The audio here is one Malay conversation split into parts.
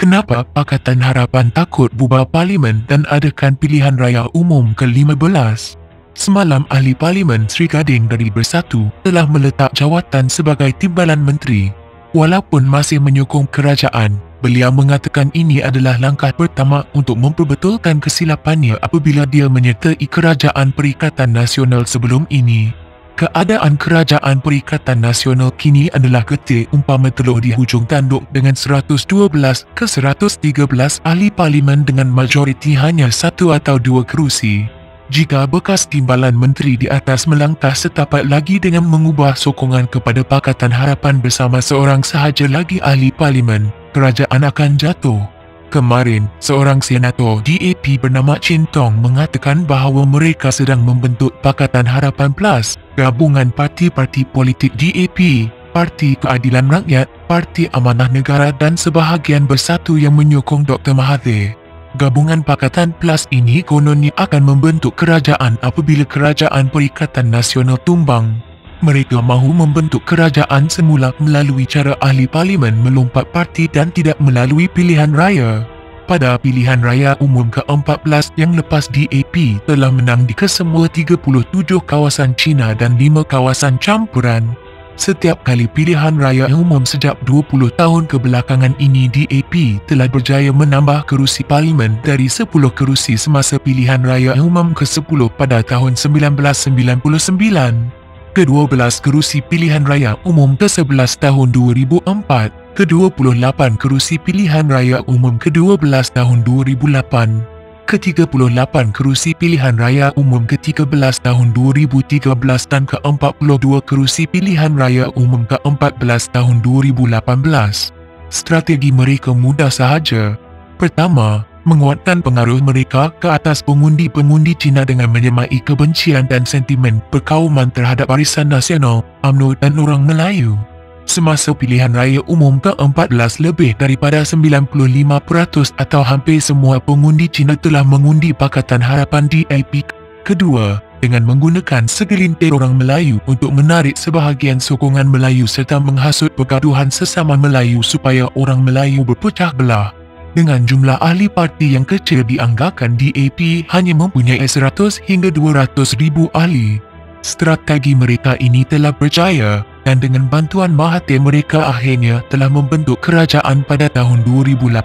Kenapa Pakatan Harapan takut bubar parlimen dan adakan pilihan raya umum ke-15? Semalam Ahli Parlimen Sri Gading dari Bersatu telah meletak jawatan sebagai timbalan menteri. Walaupun masih menyokong kerajaan, beliau mengatakan ini adalah langkah pertama untuk memperbetulkan kesilapannya apabila dia menyertai Kerajaan Perikatan Nasional sebelum ini. Keadaan Kerajaan Perikatan Nasional kini adalah ketik umpama telur di hujung tanduk dengan 112 ke 113 ahli parlimen dengan majoriti hanya 1 atau 2 kerusi. Jika bekas timbalan menteri di atas melangkah setapak lagi dengan mengubah sokongan kepada Pakatan Harapan bersama seorang sahaja lagi ahli parlimen, kerajaan akan jatuh. Kemarin, seorang senator DAP bernama Chin Tong mengatakan bahawa mereka sedang membentuk Pakatan Harapan Plus, gabungan parti-parti politik DAP, Parti Keadilan Rakyat, Parti Amanah Negara dan sebahagian Bersatu yang menyokong Dr. Mahathir. Gabungan Pakatan Plus ini kononnya akan membentuk kerajaan apabila Kerajaan Perikatan Nasional tumbang. Mereka mahu membentuk kerajaan semula melalui cara ahli parlimen melompat parti dan tidak melalui pilihan raya. Pada pilihan raya umum ke-14 yang lepas, DAP telah menang di kesemua 37 kawasan China dan 5 kawasan campuran. Setiap kali pilihan raya umum sejak 20 tahun kebelakangan ini, DAP telah berjaya menambah kerusi parlimen dari 10 kerusi semasa pilihan raya umum ke-10 pada tahun 1999 ke-12 kerusi pilihan raya umum ke-11 tahun 2004, ke-28 kerusi pilihan raya umum ke-12 tahun 2008, ke-38 kerusi pilihan raya umum ke-13 tahun 2013 dan ke-42 kerusi pilihan raya umum ke-14 tahun 2018. Strategi mereka mudah sahaja. Pertama, menguatkan pengaruh mereka ke atas pengundi-pengundi Cina dengan menyemai kebencian dan sentimen perkauman terhadap Barisan Nasional, UMNO dan orang Melayu. Semasa pilihan raya umum ke-14, lebih daripada 95% atau hampir semua pengundi Cina telah mengundi Pakatan Harapan DAP. Kedua, dengan menggunakan segelintir orang Melayu untuk menarik sebahagian sokongan Melayu serta menghasut pergaduhan sesama Melayu supaya orang Melayu berpecah belah. Dengan jumlah ahli parti yang kecil dianggarkan, DAP hanya mempunyai 100 hingga 200 ribu ahli. Strategi mereka ini telah berjaya dan dengan bantuan Mahathir mereka akhirnya telah membentuk kerajaan pada tahun 2018.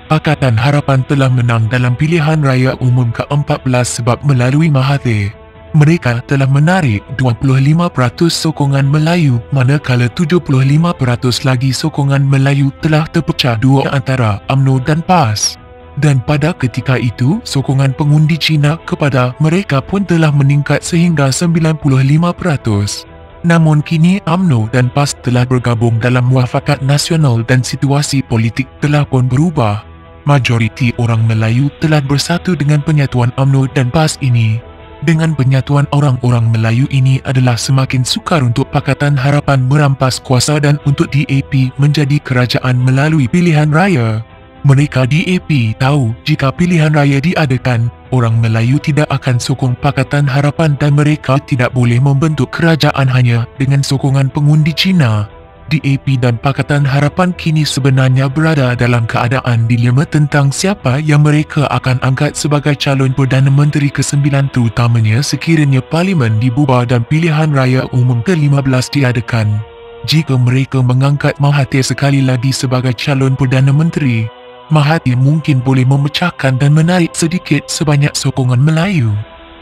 Pakatan Harapan telah menang dalam pilihan raya umum ke-14 sebab melalui Mahathir, mereka telah menarik 25% sokongan Melayu manakala 75% lagi sokongan Melayu telah terpecah dua antara UMNO dan PAS. Dan pada ketika itu, sokongan pengundi Cina kepada mereka pun telah meningkat sehingga 95%. Namun kini UMNO dan PAS telah bergabung dalam muafakat nasional dan situasi politik telah pun berubah. Majoriti orang Melayu telah bersatu dengan penyatuan UMNO dan PAS ini. Dengan penyatuan orang-orang Melayu ini adalah semakin sukar untuk Pakatan Harapan merampas kuasa dan untuk DAP menjadi kerajaan melalui pilihan raya. Mereka DAP tahu jika pilihan raya diadakan, orang Melayu tidak akan sokong Pakatan Harapan dan mereka tidak boleh membentuk kerajaan hanya dengan sokongan pengundi Cina. DAP dan Pakatan Harapan kini sebenarnya berada dalam keadaan dilema tentang siapa yang mereka akan angkat sebagai calon Perdana Menteri ke-9 terutamanya sekiranya parlimen dibubar dan pilihan raya umum ke-15 diadakan. Jika mereka mengangkat Mahathir sekali lagi sebagai calon Perdana Menteri, Mahathir mungkin boleh memecahkan dan menarik sedikit sebanyak sokongan Melayu.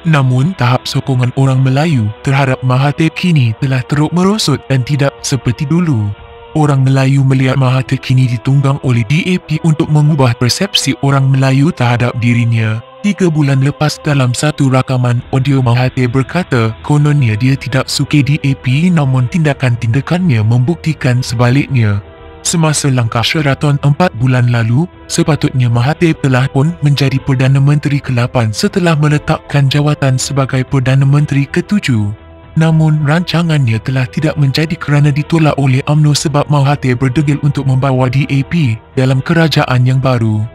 Namun tahap sokongan orang Melayu terhadap Mahathir kini telah teruk merosot dan tidak seperti dulu. Orang Melayu melihat Mahathir kini ditunggang oleh DAP untuk mengubah persepsi orang Melayu terhadap dirinya. 3 bulan lepas, dalam satu rakaman audio Mahathir berkata kononnya dia tidak suka DAP namun tindakan-tindakannya membuktikan sebaliknya. Semasa langkah Sheraton 4 bulan lalu, sepatutnya Mahathir telah pun menjadi Perdana Menteri ke-8 setelah meletakkan jawatan sebagai Perdana Menteri ke-7. Namun rancangannya telah tidak menjadi kerana ditolak oleh UMNO sebab Mahathir berdegil untuk membawa DAP dalam kerajaan yang baru.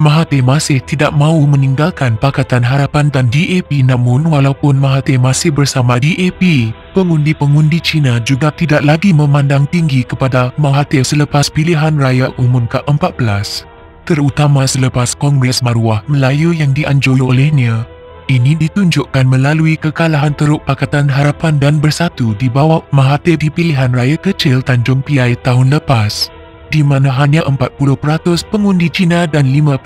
Mahathir masih tidak mahu meninggalkan Pakatan Harapan dan DAP, namun walaupun Mahathir masih bersama DAP, pengundi-pengundi Cina juga tidak lagi memandang tinggi kepada Mahathir selepas pilihan raya umum ke-14, terutama selepas Kongres Maruah Melayu yang dianjuri olehnya. Ini ditunjukkan melalui kekalahan teruk Pakatan Harapan dan Bersatu di bawah Mahathir di pilihan raya kecil Tanjung Piai tahun lepas, di mana hanya 40% pengundi Cina dan 5%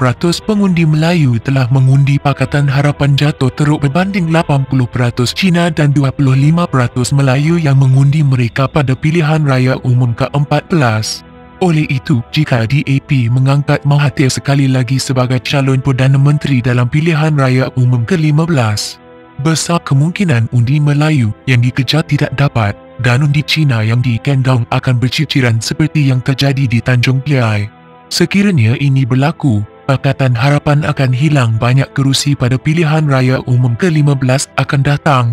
pengundi Melayu telah mengundi Pakatan Harapan jatuh teruk berbanding 80% Cina dan 25% Melayu yang mengundi mereka pada pilihan raya umum ke-14. Oleh itu, jika DAP mengangkat Mahathir sekali lagi sebagai calon Perdana Menteri dalam pilihan raya umum ke-15, besar kemungkinan undi Melayu yang dikejar tidak dapat dan undi Cina yang dikendong akan berciciran seperti yang terjadi di Tanjung Piai. Sekiranya ini berlaku, Pakatan Harapan akan hilang banyak kerusi pada pilihan raya umum ke-15 akan datang.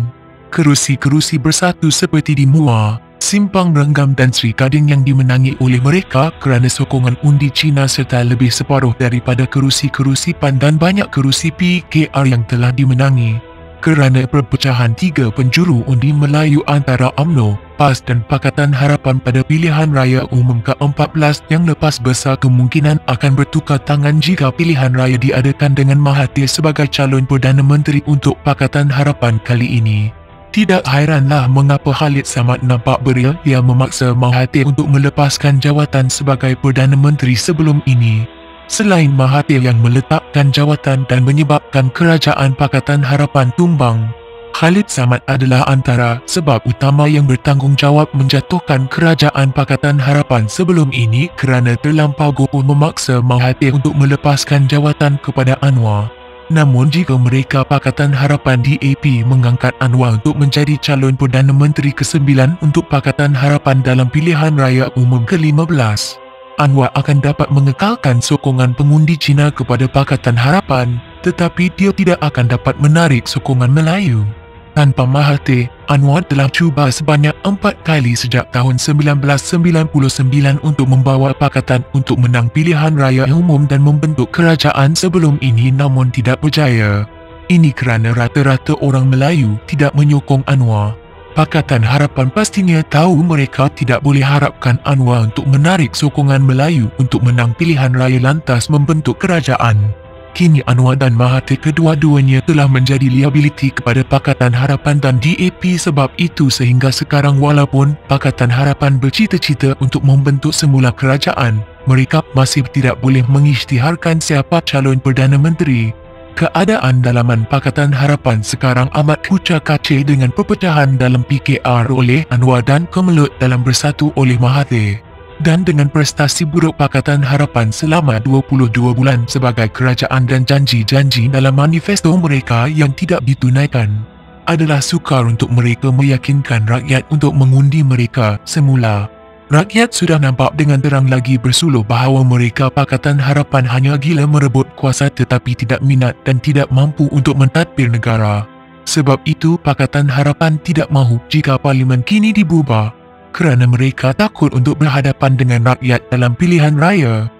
Kerusi-kerusi Bersatu seperti di Muar, Simpang Renggam dan Sri Gading yang dimenangi oleh mereka kerana sokongan undi Cina serta lebih separuh daripada kerusi-kerusi PAN dan banyak kerusi PKR yang telah dimenangi kerana perpecahan 3 penjuru undi Melayu antara UMNO, PAS dan Pakatan Harapan pada pilihan raya umum ke-14 yang lepas. Besar kemungkinan akan bertukar tangan jika pilihan raya diadakan dengan Mahathir sebagai calon Perdana Menteri untuk Pakatan Harapan kali ini. Tidak hairanlah mengapa Khalid Samad nampak beria memaksa Mahathir untuk melepaskan jawatan sebagai Perdana Menteri sebelum ini. Selain Mahathir yang meletakkan jawatan dan menyebabkan kerajaan Pakatan Harapan tumbang, Khalid Samad adalah antara sebab utama yang bertanggungjawab menjatuhkan kerajaan Pakatan Harapan sebelum ini kerana terlampau gopoh memaksa Mahathir untuk melepaskan jawatan kepada Anwar. Namun jika mereka Pakatan Harapan DAP mengangkat Anwar untuk menjadi calon Perdana Menteri ke-9 untuk Pakatan Harapan dalam pilihan raya umum ke-15, Anwar akan dapat mengekalkan sokongan pengundi Cina kepada Pakatan Harapan, tetapi dia tidak akan dapat menarik sokongan Melayu. Tanpa Mahathir, Anwar telah cuba sebanyak 4 kali sejak tahun 1999 untuk membawa Pakatan untuk menang pilihan raya umum dan membentuk kerajaan sebelum ini, namun tidak berjaya. Ini kerana rata-rata orang Melayu tidak menyokong Anwar. Pakatan Harapan pastinya tahu mereka tidak boleh harapkan Anwar untuk menarik sokongan Melayu untuk menang pilihan raya lantas membentuk kerajaan. Kini Anwar dan Mahathir kedua-duanya telah menjadi liabiliti kepada Pakatan Harapan dan DAP. Sebab itu sehingga sekarang walaupun Pakatan Harapan bercita-cita untuk membentuk semula kerajaan, mereka masih tidak boleh mengisytiharkan siapa calon Perdana Menteri. Keadaan dalaman Pakatan Harapan sekarang amat kucak-kacir dengan perpecahan dalam PKR oleh Anwar dan kemelut dalam Bersatu oleh Mahathir. Dan dengan prestasi buruk Pakatan Harapan selama 22 bulan sebagai kerajaan dan janji-janji dalam manifesto mereka yang tidak ditunaikan, adalah sukar untuk mereka meyakinkan rakyat untuk mengundi mereka semula. Rakyat sudah nampak dengan terang lagi bersuluh bahawa mereka Pakatan Harapan hanya gila merebut kuasa tetapi tidak minat dan tidak mampu untuk mentadbir negara. Sebab itu Pakatan Harapan tidak mahu jika Parlimen kini dibubar, kerana mereka takut untuk berhadapan dengan rakyat dalam pilihan raya.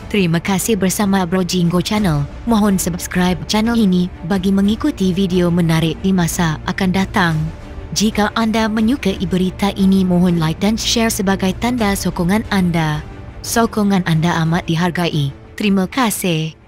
Terima kasih bersama Bro Jingo Channel. Mohon subscribe channel ini bagi mengikuti video menarik di masa akan datang. Jika anda menyukai berita ini, mohon like dan share sebagai tanda sokongan anda. Sokongan anda amat dihargai. Terima kasih.